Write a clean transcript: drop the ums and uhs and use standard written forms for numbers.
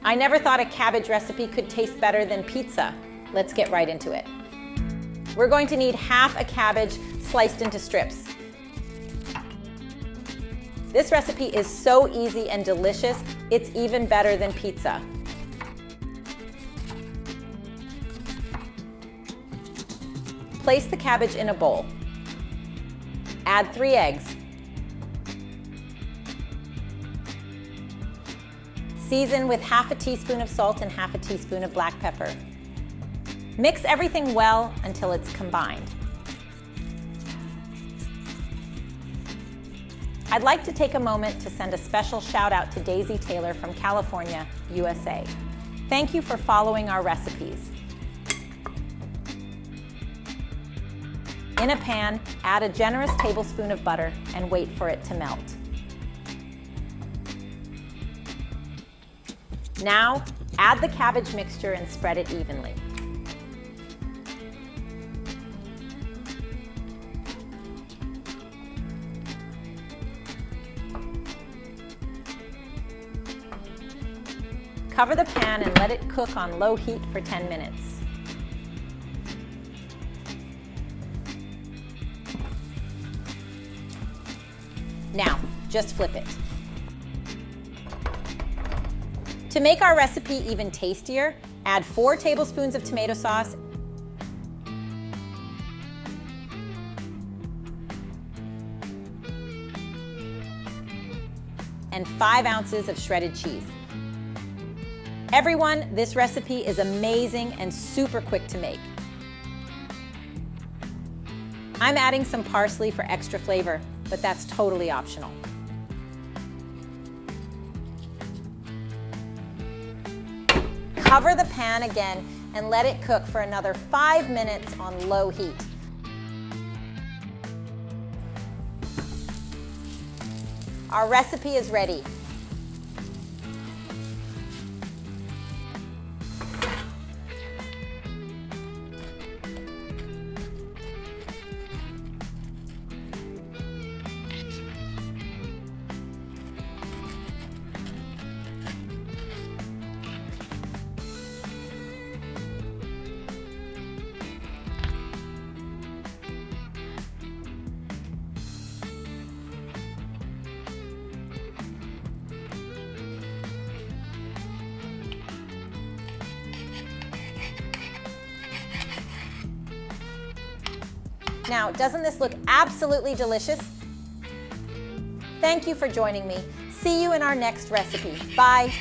I never thought a cabbage recipe could taste better than pizza. Let's get right into it. We're going to need half a cabbage sliced into strips. This recipe is so easy and delicious, it's even better than pizza. Place the cabbage in a bowl. Add 3 eggs. Season with half a teaspoon of salt and half a teaspoon of black pepper. Mix everything well until it's combined. I'd like to take a moment to send a special shout out to Daisy Taylor from California, USA. Thank you for following our recipes. In a pan, add a generous tablespoon of butter and wait for it to melt. Now, add the cabbage mixture and spread it evenly. Cover the pan and let it cook on low heat for 10 minutes. Now, just flip it. To make our recipe even tastier, add 4 tablespoons of tomato sauce and 5 ounces of shredded cheese. Everyone, this recipe is amazing and super quick to make. I'm adding some parsley for extra flavor, but that's totally optional. Cover the pan again and let it cook for another 5 minutes on low heat. Our recipe is ready. Now, doesn't this look absolutely delicious? Thank you for joining me. See you in our next recipe. Bye.